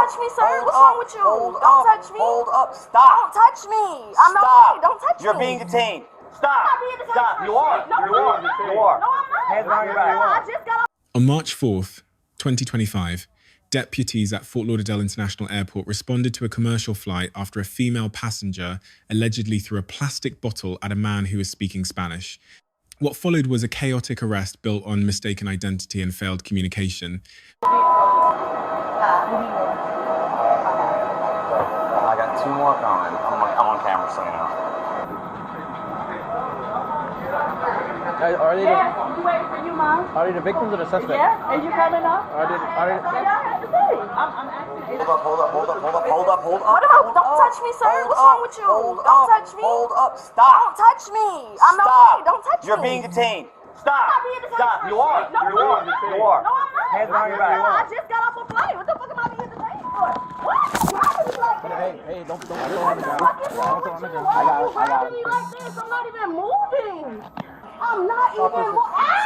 touch me, sir. What's wrong with you? Don't touch me. Hold up. Stop. Don't touch me. I'm not okay. Don't touch me. You're being detained. Stop. I'm not being detained. Stop. You are. No, You are. You are. No, I'm not. Hands behind your back. I just got off. On March 4th, 2025, deputies at Fort Lauderdale International Airport responded to a commercial flight after a female passenger allegedly threw a plastic bottle at a man who was speaking Spanish. What followed was a chaotic arrest built on mistaken identity and failed communication. I got 2 more coming. I'm on camera, so you know. Are they You waiting for you, Mom? are they the victims or the suspects? Yeah? Are you coming up? Are they, That's all y'all have to say. I'm asking you. Hold up. What about? Don't touch me, sir. What's wrong with you? Don't touch me. Hold up. Stop. Don't touch me. I'm not okay. Don't touch me. You're being detained. I'm Stop. not being detained. Stop. You are. No, You are. You are. No, I'm not. Hands behind your back. I just got off a flight. What the fuck am I being detained for? What? Why would you like that? Hey, don't What the fuck is wrong with you? Why are you grabbing me like this? I'm not even moving. I'm not even moving.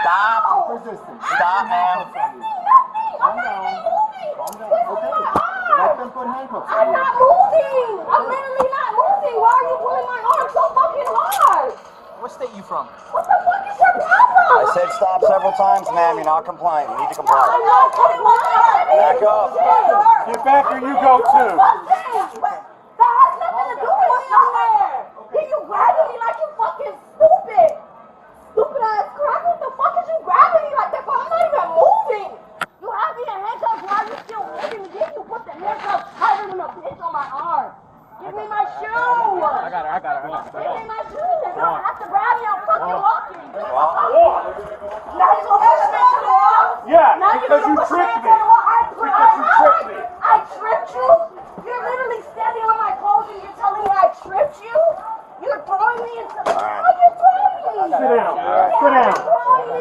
Stop. Stop, ma'am. I'm not even moving. What's going on? I'm not moving. I'm literally not moving. Why are you pulling my arm so fucking hard? What state you from? What the fuck is your problem? I said stop several times, ma'am. You're not complying. You need to comply. I'm not pulling my arm. Back up. Get back or you go too. That has nothing to do with somewhere. Then you grabbing me like you fucking stupid. Stupid ass crap. What the fuck is you grabbing me like that for? I'm not even moving. You have me in handcuffs while you still moving. Then you put the handcuffs tighter than a bitch on my arm. Give me my shoe. I got her. Give me my shoes. You don't have to grab me. I'm fucking walking. Now you gonna push me to the wall? Yeah, Now because you gonna push me tricked into me. the wall? Because you tricked me. I tripped you? You're literally standing on my clothes and you're telling me I tripped you? You're throwing me into the... How are you throwing me? Sit down. Sit down.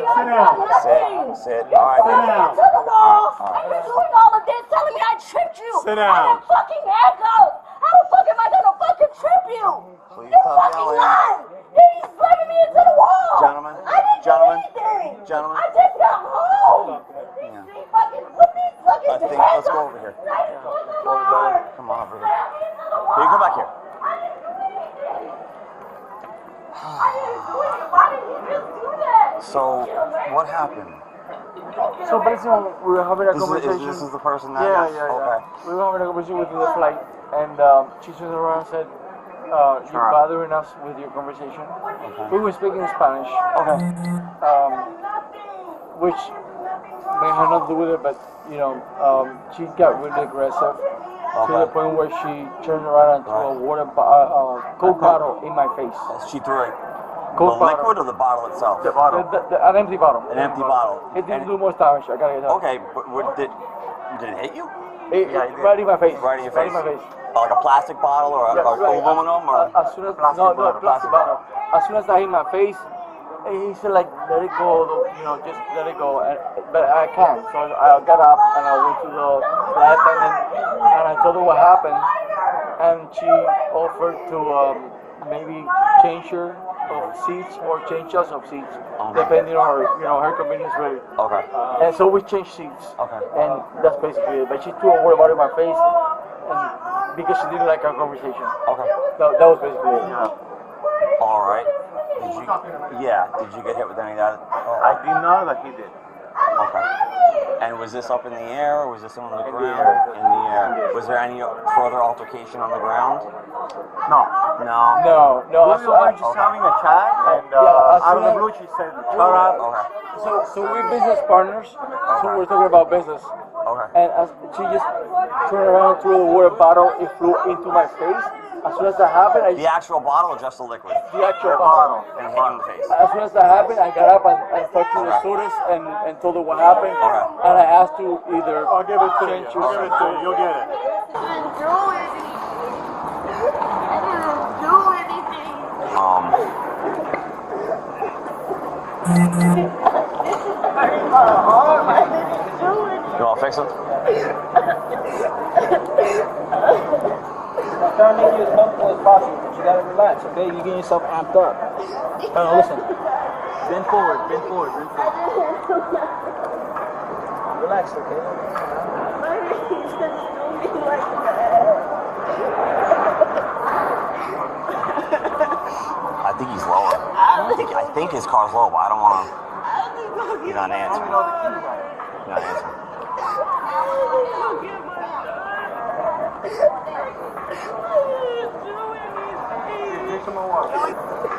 Sit down. Sit. All right. Throwing me into the wall. And you're doing all of this telling me I tripped you. Sit down. I'm in fucking handcuffs. How the fuck am I gonna fucking trip you? Please You stop fucking yelling. lying. He's slamming me into the wall. Gentlemen. I didn't do anything. Gentlemen. I just got home. These fucking, what these fucking I think, let's go over here. Come on over here. Here, come back here. I didn't do anything. I didn't do it. Why did he just do that? So, what happened? So basically, we were having a conversation. This is the person that... Yeah. Okay. We were having a conversation within the flight, and she turned around and said, "You're bothering us with your conversation." We were speaking Spanish, Okay. which may have nothing to do with it, but she got really aggressive to the point where she turned around and threw a Coke bottle in my face. She threw it. Coke The liquid or the bottle itself? The bottle. An empty bottle. An empty bottle. It didn't do more damage. I gotta get that. Okay, but did it hit you? Right in my face. Right in your face? Right in my face. Like a plastic bottle or aluminum or... As soon as plastic bottle. As soon as I hit my face, he said like, let it go, just let it go. But I can't. So I got up and I went to the flight attendant and I told her what happened, and she offered to maybe change her of seats or change us of seats, depending on her convenience really. Okay. And so we changed seats. Okay. And that's basically it. But she threw a water bottle in my face, and because she didn't like our conversation. Okay. That was basically it. All right. Did you get hit with any of that? I didn't know that he did. Okay. And was this up in the air or was this on the ground? In the air. Was there any further altercation on the ground? No. No. No. We were just having a chat, and out of the blue she said, "Shut up." Okay. So we're business partners. So we're talking about business. Okay. And as she just turned around, threw the water bottle, it flew into my face. As soon as that happened, The actual bottle or just the liquid? the actual bottle. And hit you in the face? As soon as that happened, I got up and talked to the stewardess and told her what happened. Okay. And I asked to either I'll give it to you. change I'll give it to you. You'll get it. I didn't do anything. You want to fix it? I'm trying to make you as comfortable as possible, but you gotta relax, okay? You're getting yourself amped up. No, listen. Bend forward. Relax, okay? Why did he just do me like think his car's low, but I don't want to. He's not answering. He's not answering.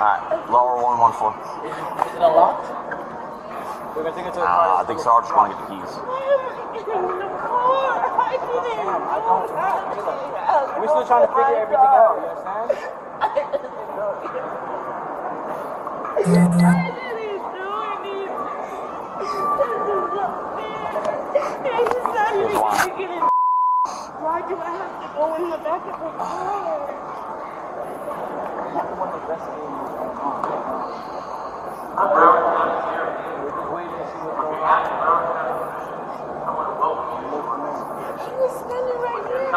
Alright, lower 114. Is it unlocked? We're gonna take it to the car. I think Sarge just want to get the keys. We're still trying to figure everything out, you understand? Here's one. Why do I have to go in the back of the car? Not the one investigating what's going on. We're just waiting to see what's going on. He was standing right there.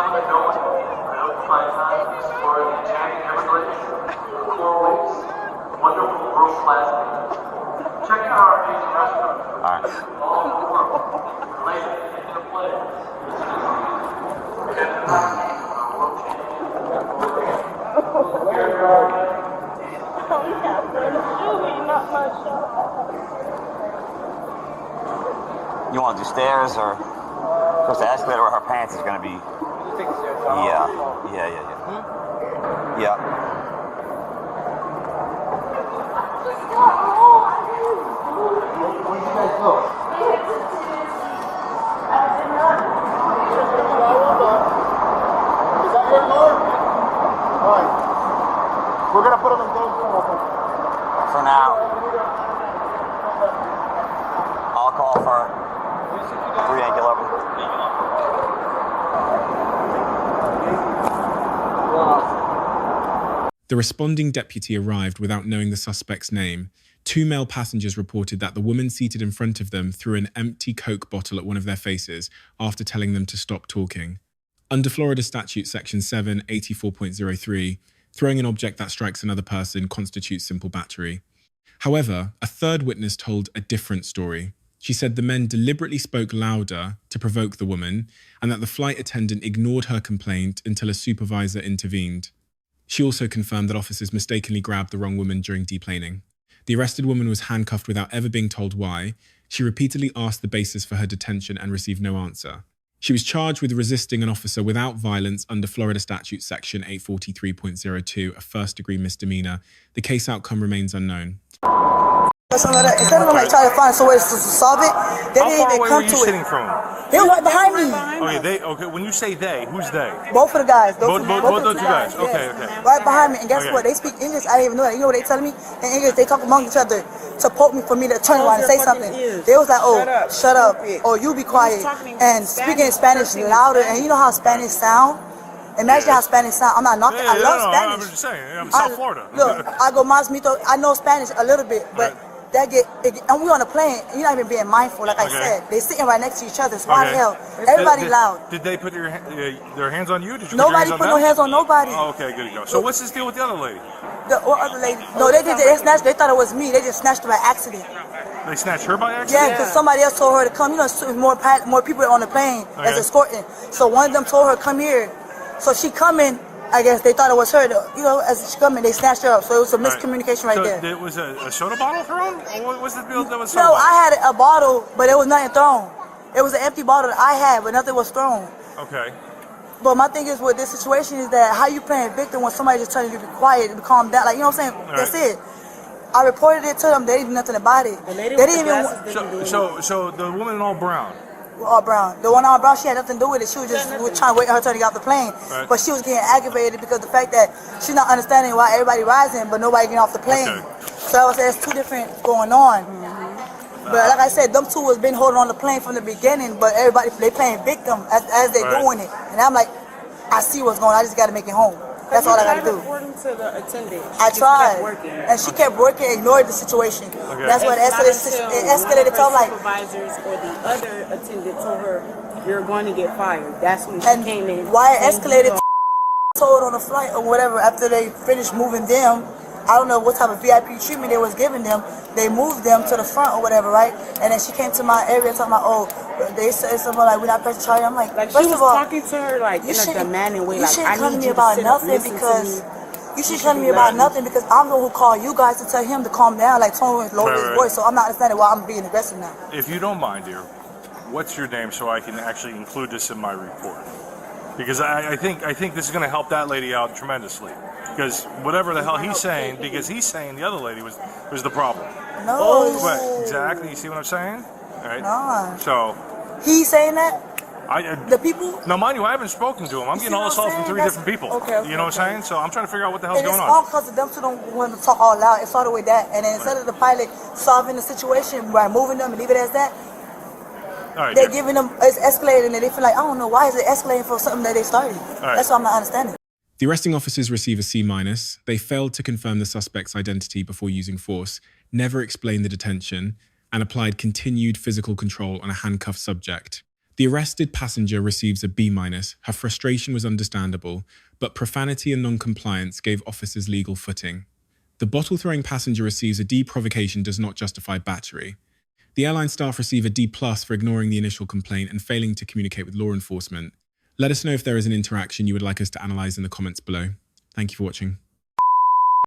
Wonderful world-class. Check out our amazing restaurant. Alright. All over the world. Later, in a play. You want to do stairs or? Because the escalator where her pants is going to be. Yeah. Yeah. We're gonna put them in those. For now. I'll call for 3 Yankee 11. The responding deputy arrived without knowing the suspect's name. 2 male passengers reported that the woman seated in front of them threw an empty Coke bottle at one of their faces after telling them to stop talking. Under Florida Statute Section 784.03, throwing an object that strikes another person constitutes simple battery. However, a third witness told a different story. She said the men deliberately spoke louder to provoke the woman and that the flight attendant ignored her complaint until a supervisor intervened. She also confirmed that officers mistakenly grabbed the wrong woman during deplaning. The arrested woman was handcuffed without ever being told why. She repeatedly asked the basis for her detention and received no answer. She was charged with resisting an officer without violence under Florida Statute Section 843.02, a first-degree misdemeanor. The case outcome remains unknown. Instead of them like trying to find some way to solve it, they didn't even come to it. How far away were you sitting from? They were right behind me. Okay, when you say they, who's they? Both of the guys. Both those two guys. Yes. Okay. Right behind me. And guess what? They speak English. I didn't even know that. You know what they telling me? In English, they talk among each other to poke me for me to turn around and say something. They was like, oh, shut up. Or you be quiet. And speaking in Spanish louder. And you know how Spanish sound? Imagine how Spanish sound. I'm not knocking. I love Spanish. I'm just saying. I'm South Florida. Look, I go más mito. I know Spanish a little bit, but and we on a plane. You're not even being mindful. Like I said, they sitting right next to each other. So why the hell? Everybody loud. Did they put their hands on you? Did you nobody put no hands on nobody. Oh, okay, good to go. So what's this deal with the other lady? What other lady? No, they snatched. They thought it was me. They just snatched her by accident. They snatched her by accident? Yeah, because somebody else told her to come. You know, more people on the plane as escorting. So one of them told her, come here. So she coming. I guess they thought it was her. You know, as she coming, they snatched her up. So it was a miscommunication right there. It was a soda bottle thrown? Or what was the deal that was thrown? No, I had a bottle, but it was nothing thrown. It was an empty bottle that I had, but nothing was thrown. Okay. But my thing is with this situation is that how you playing victim when somebody just telling you to be quiet and calm down? Like, you know what I'm saying? That's it. I reported it to them. They didn't do nothing about it. They didn't even. So the woman in all brown. All brown. The one all brown, she had nothing to do with it. She was just trying to wait her turn to get off the plane. Right. But she was getting aggravated because the fact that she's not understanding why everybody rising, but nobody getting off the plane. Okay. So I would say it's two different going on. But like I said, them two was been holding on the plane from the beginning, but everybody, they playing victim as they doing it. And I'm like, I see what's going on. I just got to make it home. That's all I got to do. According to the attendant, I tried, and she kept working, ignored the situation. Okay. That's what it escalated to like supervisors or the other attendant told her, "You're going to get fired." That's when she came in. Why it escalated? Told on the flight or whatever after they finished moving them. I don't know what type of VIP treatment they was giving them. They moved them to the front or whatever, right? And then she came to my area talking about, oh, they said something like, we're not pressing charge. I'm like first of all, talking to her like in a demanding way. You shouldn't come to me about nothing because You should tell me about nothing because I'm the one who called you guys to tell him to calm down, like tone his lower his voice. So I'm not understanding why I'm being aggressive now. If you don't mind, dear, what's your name so I can actually include this in my report? Because I think this is going to help that lady out tremendously. Because whatever the hell he's saying, because he's saying the other lady was the problem. No. But exactly. You see what I'm saying? All right. No. So. He's saying that? The people? No, mind you, I haven't spoken to him. I'm getting all this all from 3 different people. Okay, you know what I'm saying? So I'm trying to figure out what the hell's going on. It's all because of them two don't want to talk all loud. It's all the way that. And then instead of the pilot solving the situation by moving them and leave it as that, they're giving them, it's escalating and they feel like, I don't know, why is it escalating for something that they started? That's what I'm not understanding. The arresting officers receive a C-. They failed to confirm the suspect's identity before using force, never explained the detention, and applied continued physical control on a handcuffed subject. The arrested passenger receives a B-. Her frustration was understandable, but profanity and non-compliance gave officers legal footing. The bottle-throwing passenger receives a D. Provocation does not justify battery. The airline staff receive a D+ for ignoring the initial complaint and failing to communicate with law enforcement. Let us know if there is an interaction you would like us to analyze in the comments below. Thank you for watching.